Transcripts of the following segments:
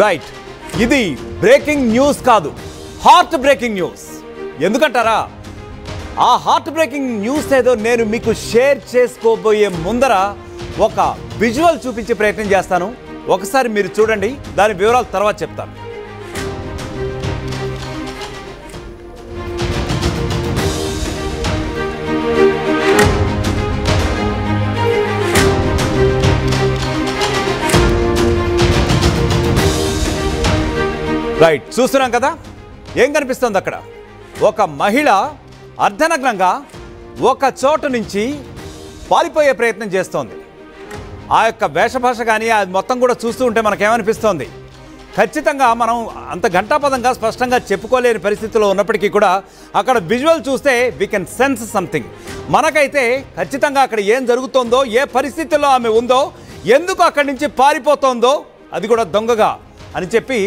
Right, ఇది breaking news కాదు, heart breaking news. ఎందుకంటారా? ఆ హార్ట్ బ్రేకింగ్ న్యూస్ ఏదో నేను మీకు షేర్ చేసుకోబోయే ముందర ఒక విజువల్ చూపించే ప్రయత్నం చేస్తాను. ఒకసారి మీరు చూడండి, దాని వివరాలు తర్వాత చెప్తాను. రైట్, చూస్తున్నాం కదా ఏం కనిపిస్తుంది అక్కడ. ఒక మహిళ అర్ధనగ్నంగా ఒక చోటు నుంచి పారిపోయే ప్రయత్నం చేస్తోంది. ఆ యొక్క వేషభాష కానీ అది మొత్తం కూడా చూస్తూ ఉంటే మనకేమనిపిస్తోంది, ఖచ్చితంగా మనం అంత ఘంటాపదంగా స్పష్టంగా చెప్పుకోలేని పరిస్థితిలో ఉన్నప్పటికీ కూడా అక్కడ విజువల్ చూస్తే వీ కెన్ సెన్స్ సంథింగ్. మనకైతే ఖచ్చితంగా అక్కడ ఏం జరుగుతోందో, ఏ పరిస్థితుల్లో ఆమె ఉందో, ఎందుకు అక్కడి నుంచి పారిపోతోందో, అది కూడా దొంగగా అని చెప్పి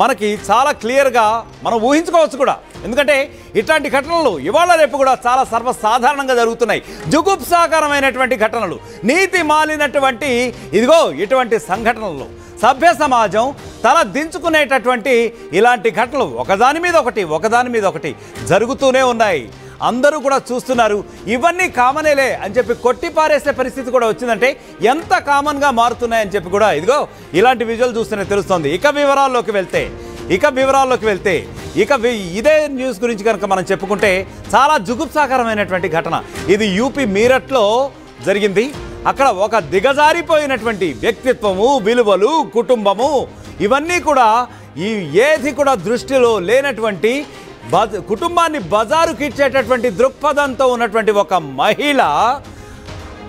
మనకి చాలా క్లియర్గా మనం ఊహించుకోవచ్చు కూడా. ఎందుకంటే ఇట్లాంటి ఘటనలు ఇవాళ రేపు కూడా చాలా సర్వసాధారణంగా జరుగుతున్నాయి. జుగుప్సాకరమైనటువంటి ఘటనలు, నీతి మాలినటువంటి ఇదిగో ఇటువంటి సంఘటనలు, సభ్య సమాజం తల దించుకునేటటువంటి ఇలాంటి ఘటనలు ఒకదాని మీద ఒకటి జరుగుతూనే ఉన్నాయి. అందరూ కూడా చూస్తున్నారు. ఇవన్నీ కామనేలే అని చెప్పి కొట్టి పారేసే పరిస్థితి కూడా వచ్చిందంటే ఎంత కామన్గా మారుతున్నాయని చెప్పి కూడా ఇదిగో ఇలాంటి విజువల్ చూస్తేనే తెలుస్తుంది. ఇక వివరాల్లోకి వెళ్తే ఇదే న్యూస్ గురించి కనుక మనం చెప్పుకుంటే చాలా జుగుప్సాకరమైనటువంటి ఘటన. ఇది యూపీ మీరట్లో జరిగింది. అక్కడ ఒక దిగజారిపోయినటువంటి వ్యక్తిత్వము, విలువలు, కుటుంబము ఇవన్నీ కూడా ఏది కూడా దృష్టిలో లేనటువంటి కుటుంబాన్ని బజారుకి ఇచ్చేటటువంటి దృక్పథంతో ఉన్నటువంటి ఒక మహిళ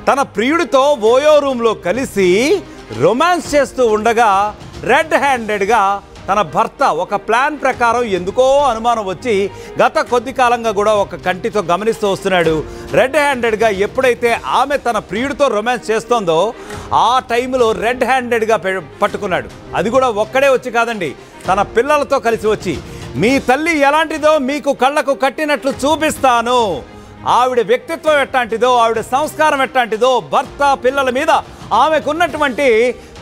తన ప్రియుడితో ఓయో రూమ్లో కలిసి రొమాన్స్ చేస్తూ ఉండగా రెడ్ హ్యాండెడ్గా తన భర్త ఒక ప్లాన్ ప్రకారం ఎందుకో అనుమానం వచ్చి గత కొద్ది కాలంగా కూడా ఒక కంటితో గమనిస్తూ వస్తున్నాడు. రెడ్ హ్యాండెడ్గా ఎప్పుడైతే ఆమె తన ప్రియుడితో రొమాన్స్ చేస్తోందో ఆ టైంలో రెడ్ హ్యాండెడ్గా పట్టుకున్నాడు. అది కూడా ఒక్కడే వచ్చి కాదండి, తన పిల్లలతో కలిసి వచ్చి మీ తల్లి ఎలాంటిదో మీకు కళ్ళకు కట్టినట్లు చూపిస్తాను, ఆవిడ వ్యక్తిత్వం ఎట్లాంటిదో, ఆవిడ సంస్కారం ఎట్లాంటిదో, భర్త పిల్లల మీద ఆమెకున్నటువంటి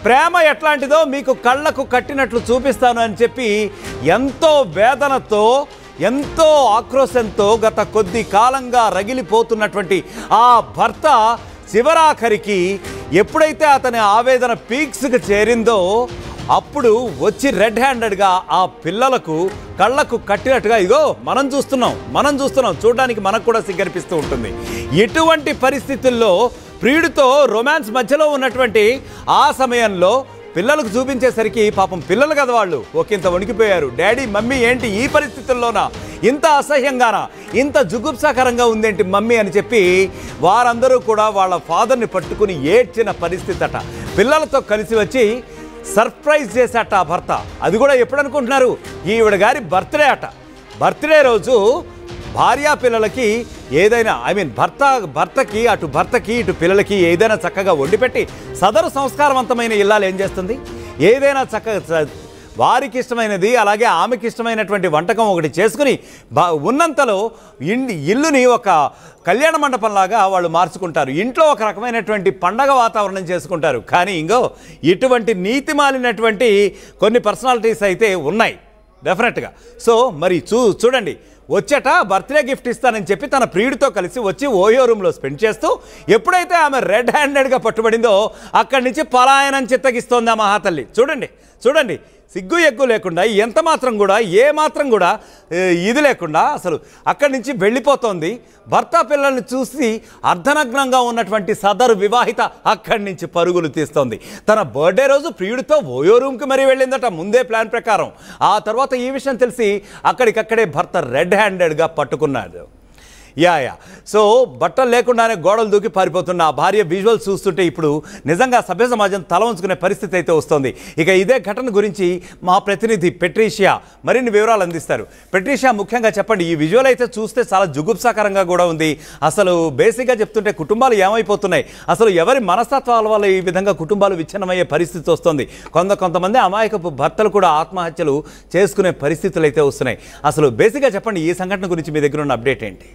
ప్రేమ ఎట్లాంటిదో మీకు కళ్ళకు కట్టినట్లు చూపిస్తాను అని చెప్పి ఎంతో వేదనతో, ఎంతో ఆక్రోశంతో గత కొద్ది కాలంగా రగిలిపోతున్నటువంటి ఆ భర్త చివరాఖరికి ఎప్పుడైతే అతని ఆవేదన పీక్స్కి చేరిందో అప్పుడు వచ్చి రెడ్ హ్యాండెడ్గా ఆ పిల్లలకు కళ్ళకు కట్టినట్టుగా ఇగో మనం చూస్తున్నాం చూడడానికి మనకు కూడా సిగ్గనిపిస్తూ ఉంటుంది. ఇటువంటి పరిస్థితుల్లో ప్రియుడితో రొమాన్స్ మధ్యలో ఉన్నటువంటి ఆ సమయంలో పిల్లలకు చూపించేసరికి పాపం పిల్లలు కదా వాళ్ళు ఒకంత వణికిపోయారు. డాడీ మమ్మీ ఏంటి ఈ పరిస్థితుల్లోనా, ఇంత అసహ్యంగానా, ఇంత జుగుప్సాకరంగా ఉందేంటి మమ్మీ అని చెప్పి వారందరూ కూడా వాళ్ళ ఫాదర్ని పట్టుకుని ఏడ్చిన పరిస్థితి అట. పిల్లలతో కలిసి వచ్చి సర్ప్రైజ్ చేశాట ఆ భర్త. అది కూడా ఎప్పుడు అనుకుంటున్నారు, ఈవిడ గారి బర్త్డే అట. బర్త్డే రోజు భార్యా పిల్లలకి ఏదైనా భర్తకి ఇటు పిల్లలకి ఏదైనా చక్కగా వండిపెట్టి సదరు సంస్కారవంతమైన ఇల్లాలు ఏం చేస్తుంది, ఏదైనా చక్కగా వారికి ఇష్టమైనది అలాగే ఆమెకి ఇష్టమైనటువంటి వంటకం ఒకటి చేసుకుని ఉన్నంతలో ఇల్లుని ఒక కళ్యాణ మండపంలాగా వాళ్ళు మార్చుకుంటారు. ఇంట్లో ఒక రకమైనటువంటి పండగ వాతావరణం చేసుకుంటారు. కానీ ఇంకో ఇటువంటి నీతి మాలినటువంటి కొన్ని పర్సనాలిటీస్ అయితే ఉన్నాయి డెఫినెట్గా. సో మరి చూడండి, వచ్చేట బర్త్డే గిఫ్ట్ ఇస్తానని చెప్పి తన ప్రియుడితో కలిసి వచ్చి ఓయో రూమ్లో స్పెండ్ చేస్తూ ఎప్పుడైతే ఆమె రెడ్ హ్యాండెడ్గా పట్టుబడిందో అక్కడి నుంచి పలాయనం చిత్తగిస్తోంది ఆ మహాతల్లి. చూడండి సిగ్గు ఎగ్గు లేకుండా ఎంత మాత్రం కూడా ఏ మాత్రం కూడా ఇది లేకుండా అసలు అక్కడి నుంచి వెళ్ళిపోతోంది. భర్త పిల్లల్ని చూసి అర్ధనగ్నంగా ఉన్నటువంటి సదరు వివాహిత అక్కడి నుంచి పరుగులు తీస్తోంది. తన బర్త్డే రోజు ప్రియుడితో ఓయో రూమ్కి మరీ వెళ్ళిందట ముందే ప్లాన్ ప్రకారం. ఆ తర్వాత ఈ విషయం తెలిసి అక్కడికక్కడే భర్త రెడ్ హ్యాండెడ్గా పట్టుకున్నాడు. సో బట్టలు లేకుండానే గోడలు దూకి పారిపోతున్న ఆ భార్య విజువల్ చూస్తుంటే ఇప్పుడు నిజంగా సభ్య సమాజం తల వంచుకునే పరిస్థితి అయితే వస్తుంది. ఇక ఇదే ఘటన గురించి మా ప్రతినిధి పెట్రీషియా మరిన్ని వివరాలు అందిస్తారు. పెట్రీషియా, ముఖ్యంగా చెప్పండి, ఈ విజువల్ అయితే చూస్తే చాలా జుగుప్సాకరంగా కూడా ఉంది. అసలు బేసిక్గా చెప్తుంటే కుటుంబాలు ఏమైపోతున్నాయి, అసలు ఎవరి మనస్తత్వాల వల్ల ఈ విధంగా కుటుంబాలు విచ్ఛిన్నమయ్యే పరిస్థితి వస్తుంది. కొంతమంది అమాయకపు భర్తలు కూడా ఆత్మహత్యలు చేసుకునే పరిస్థితులు అయితే వస్తున్నాయి. అసలు బేసిక్గా చెప్పండి, ఈ సంఘటన గురించి మీ దగ్గర ఉన్న అప్డేట్ ఏంటి?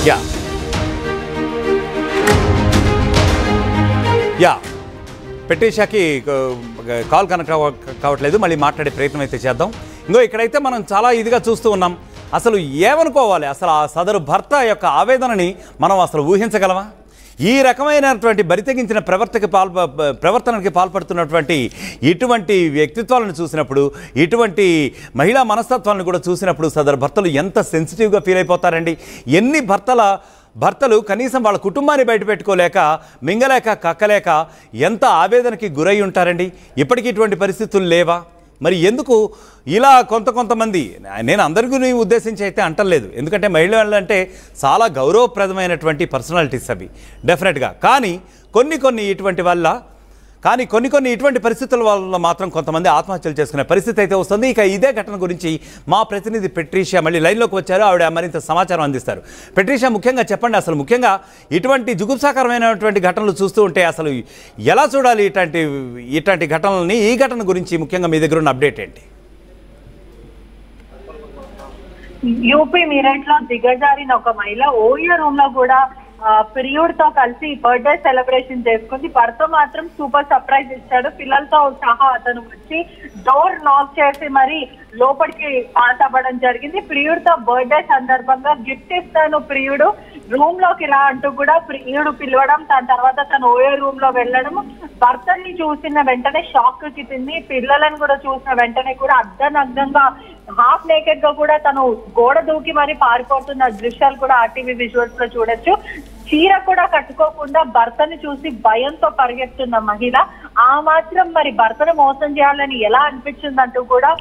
యా పెట్రీషాకి కాల్ కనెక్ట్ కావట్లేదు, మళ్ళీ మాట్లాడే ప్రయత్నం అయితే చేద్దాం. ఇక్కడైతే మనం చాలా ఇదిగా చూస్తూ ఉన్నాం. అసలు ఏమనుకోవాలి, అసలు ఆ సదరు భర్త యొక్క ఆవేదనని మనం అసలు ఊహించగలమా? ఈ రకమైనటువంటి బరితెగించిన ప్రవర్తనకి పాల్పడుతున్నటువంటి ఇటువంటి వ్యక్తిత్వాలను చూసినప్పుడు, ఇటువంటి మహిళా మనస్తత్వాలను కూడా చూసినప్పుడు సదరు భర్తలు ఎంత సెన్సిటివ్గా ఫీల్ అయిపోతారండి. ఎన్ని భర్తలు కనీసం వాళ్ళ కుటుంబాన్ని బయట పెట్టుకోలేక, మింగలేక, కక్కలేక ఎంత ఆవేదనకి గురై ఉంటారండి. ఇప్పటికీ ఇటువంటి పరిస్థితులు లేవా? మరి ఎందుకు ఇలా కొంతమంది, నేను అందరికీ ఉద్దేశించి అయితే అంటలేదు, ఎందుకంటే మహిళలు అంటే చాలా గౌరవప్రదమైనటువంటి పర్సనాలిటీస్ అవి డెఫినెట్గా. కానీ కొన్ని ఇటువంటి పరిస్థితుల వల్ల మాత్రం కొంతమంది ఆత్మహత్యలు చేసుకునే పరిస్థితి అయితే వస్తుంది. ఇక ఇదే ఘటన గురించి మా ప్రతినిధి పెట్రీషియా మళ్ళీ లైన్లోకి వచ్చారు. ఆవిడ మరింత సమాచారం అందిస్తారు. పెట్రీషియా, ముఖ్యంగా చెప్పండి, అసలు ముఖ్యంగా ఇటువంటి జుగుప్సాకరమైనటువంటి ఘటనలు చూస్తూ ఉంటే అసలు ఎలా చూడాలి ఇట్లాంటి ఘటనలని? ఈ ఘటన గురించి ముఖ్యంగా మీ దగ్గర ఉన్న అప్డేట్ ఏంటి? యూపీ మీరట్ లో దిగజారిన ఒక మహిళ ఓయో రూమ్ లో కూడా పీరియడ్ తో కలిసి బర్త్డే సెలబ్రేషన్ చేసుకుంది. భర్త మాత్రం సూపర్ సర్ప్రైజ్ ఇచ్చాడు. పిల్లలతో సహా అతను వచ్చి డోర్ నాక్ చేసి మరి లోపలికి పాస్ అవ్వడం జరిగింది. ప్రియుడితో బర్త్డే సందర్భంగా గిఫ్ట్ ఇస్తాను ప్రియుడు, రూమ్ లోకి రా అంటూ కూడా ప్రియుడు పిలవడం, దాని తర్వాత తను ఓయో రూమ్ లో వెళ్ళడం, భర్తని చూసిన వెంటనే షాక్ కి తింది. పిల్లలను కూడా చూసిన వెంటనే కూడా అర్ధనగ్నంగా హాఫ్ నేకెడ్ గా కూడా తను గోడ దూకి మరి పారిపోతున్న దృశ్యాలు కూడా ఆర్టీవీ విజువల్స్ లో చూడొచ్చు. చీర కూడా కట్టుకోకుండా భర్తని చూసి భయంతో పరిగెత్తున్న మహిళ ఆ మాత్రం మరి భర్తను మోసం చేయాలని ఎలా అనిపించిందంటూ కూడా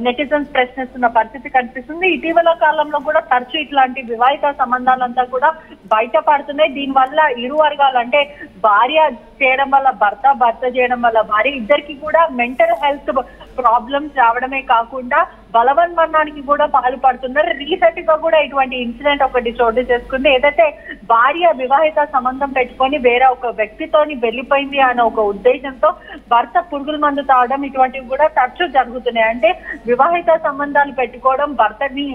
నెటిజన్స్ ప్రశ్నిస్తున్న పరిస్థితి కనిపిస్తుంది. ఇటీవల కాలంలో కూడా తరచూ ఇట్లాంటి వివాహిత సంబంధాలంతా కూడా బయటపడుతున్నాయి. దీనివల్ల ఇరు వర్గాలు, అంటే భార్య చేయడం వల్ల భర్త చేయడం వల్ల భార్య, ఇద్దరికి కూడా మెంటల్ హెల్త్ ప్రాబ్లమ్స్ రావడమే కాకుండా బలవన్మరణానికి కూడా పాల్పడుతున్నారు. రీసెంట్ గా కూడా ఇటువంటి ఇన్సిడెంట్ ఒకటి చోటు చేసుకుంది. ఏదైతే భార్య వివాహిత సంబంధం పెట్టుకొని వేరే ఒక వ్యక్తితోని వెళ్ళిపోయింది అనే ఒక ఉద్దేశంతో భర్త పురుగుల మందు తాగడం, ఇటువంటివి కూడా తరచూ జరుగుతున్నాయి. అంటే వివాహిత సంబంధాలు పెట్టుకోవడం, భర్తని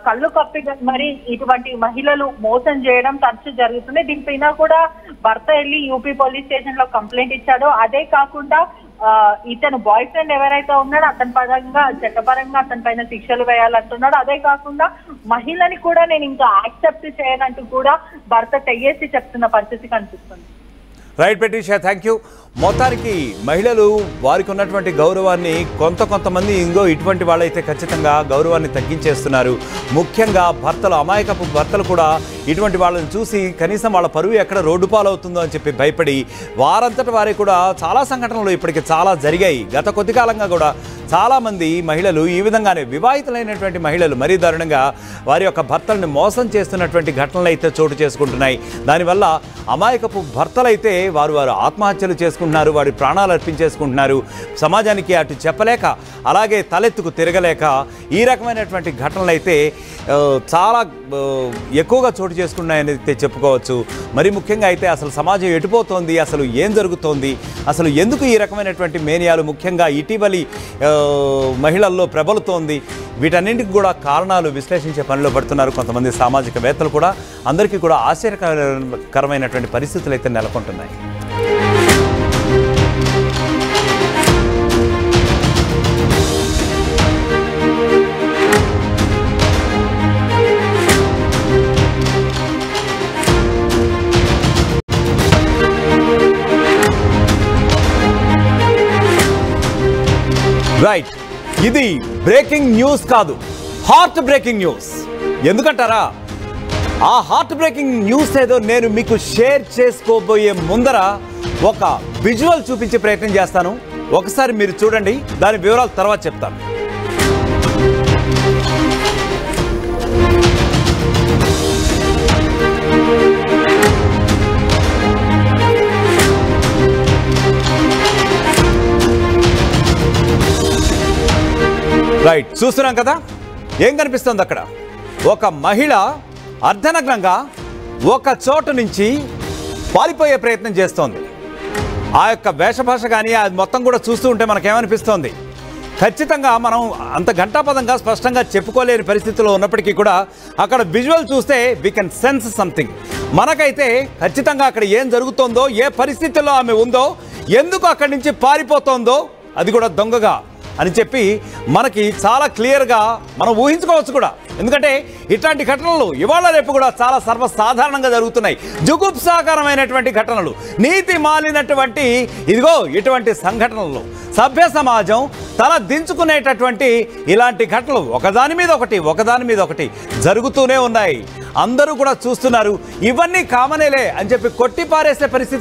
కళ్ళు కప్పి మరి ఇటువంటి మహిళలు మోసం చేయడం తరచూ జరుగుతుంది. దీనిపైన కూడా భర్త వెళ్ళి యూపీ పోలీస్ స్టేషన్ లో కంప్లైంట్ ఇచ్చాడు. అదే కాకుండా ఇతను బాయ్ ఫ్రెండ్ ఎవరైతే ఉన్నాడో అతని పరంగా చట్టపరంగా అతని పైన శిక్షలు వేయాలంటున్నాడు. అదే కాకుండా మహిళని కూడా నేను ఇంకా యాక్సెప్ట్ చేయనంటూ కూడా భర్త తెగేసి చెప్తున్న పరిస్థితి కనిపిస్తుంది. Right Patricia, thank you. మొత్తానికి మహిళలు వారికి ఉన్నటువంటి గౌరవాన్ని కొంతమంది ఇటువంటి వాళ్ళైతే ఖచ్చితంగా గౌరవాన్ని తగ్గించేస్తున్నారు. ముఖ్యంగా భర్తలు, అమాయకపు భర్తలు కూడా ఇటువంటి వాళ్ళని చూసి కనీసం వాళ్ళ పరువు ఎక్కడ రోడ్డు పాలవుతుందో అని చెప్పి భయపడి వారంతట వారే కూడా చాలా సంఘటనలు ఇప్పటికి చాలా జరిగాయి. గత కొద్ది కాలంగా కూడా చాలామంది మహిళలు ఈ విధంగానే వివాహితులైనటువంటి మహిళలు మరీ దారుణంగా వారి యొక్క భర్తలను మోసం చేస్తున్నటువంటి ఘటనలు అయితే చోటు చేసుకుంటున్నాయి. దానివల్ల అమాయకపు భర్తలైతే వారు ఆత్మహత్యలు చేసుకుంటున్నారు, వారి ప్రాణాలు అర్పించేసుకుంటున్నారు. సమాజానికి అటు చెప్పలేక, అలాగే తలెత్తుకు తిరగలేక ఈ రకమైనటువంటి ఘటనలు అయితే చాలా ఎక్కువగా చోటు చేసుకున్నాయని అయితే చెప్పుకోవచ్చు. మరి ముఖ్యంగా అయితే అసలు సమాజం ఎటుపోతోంది, అసలు ఏం జరుగుతోంది, అసలు ఎందుకు ఈ రకమైనటువంటి మేనియాలు ముఖ్యంగా ఇటీవలి మహిళల్లో ప్రబలుతోంది, వీటన్నింటికి కూడా కారణాలు విశ్లేషించే పనిలో పడుతున్నారు కొంతమంది సామాజికవేత్తలు కూడా. అందరికీ కూడా ఆశ్చర్యకరమైనటువంటి పరిస్థితులు అయితే నెలకొంటున్నాయి. రైట్, ఇది బ్రేకింగ్ న్యూస్ కాదు, హార్ట్ బ్రేకింగ్ న్యూస్. ఎందుకంటారా? ఆ హార్ట్ బ్రేకింగ్ న్యూస్ ఏదో నేను మీకు షేర్ చేసుకోబోయే ముందర ఒక విజువల్ చూపించే ప్రయత్నం చేస్తాను. ఒకసారి మీరు చూడండి, దాని వివరాలు తర్వాత చెప్తాను. రైట్, చూస్తున్నాం కదా ఏం కనిపిస్తుంది అక్కడ? ఒక మహిళ అర్ధనగ్నంగా ఒక చోటు నుంచి పారిపోయే ప్రయత్నం చేస్తోంది. ఆ యొక్క వేషభాష కానీ అది మొత్తం కూడా చూస్తూ ఉంటే మనకేమనిపిస్తోంది? ఖచ్చితంగా మనం అంత ఘంటాపదంగా స్పష్టంగా చెప్పుకోలేని పరిస్థితిలో ఉన్నప్పటికీ కూడా అక్కడ విజువల్ చూస్తే వీ కెన్ సెన్స్ సంథింగ్. మనకైతే ఖచ్చితంగా అక్కడ ఏం జరుగుతోందో, ఏ పరిస్థితుల్లో ఆమె ఉందో, ఎందుకు అక్కడి నుంచి పారిపోతోందో, అది కూడా దొంగగా అని చెప్పి మనకి చాలా క్లియర్గా మనం ఊహించుకోవచ్చు కూడా. ఎందుకంటే ఇట్లాంటి ఘటనలు ఇవాళ రేపు కూడా చాలా సర్వసాధారణంగా జరుగుతున్నాయి. జుగుప్సాకరమైనటువంటి ఘటనలు, నీతి మాలినటువంటి ఇదిగో ఇటువంటి సంఘటనలు, సభ్య సమాజం తల దించుకునేటటువంటి ఇలాంటి ఘటనలు ఒకదాని మీద ఒకటి జరుగుతూనే ఉన్నాయి. అందరూ కూడా చూస్తున్నారు. ఇవన్నీ కామనేలే అని చెప్పి కొట్టిపారేసే పరిస్థితి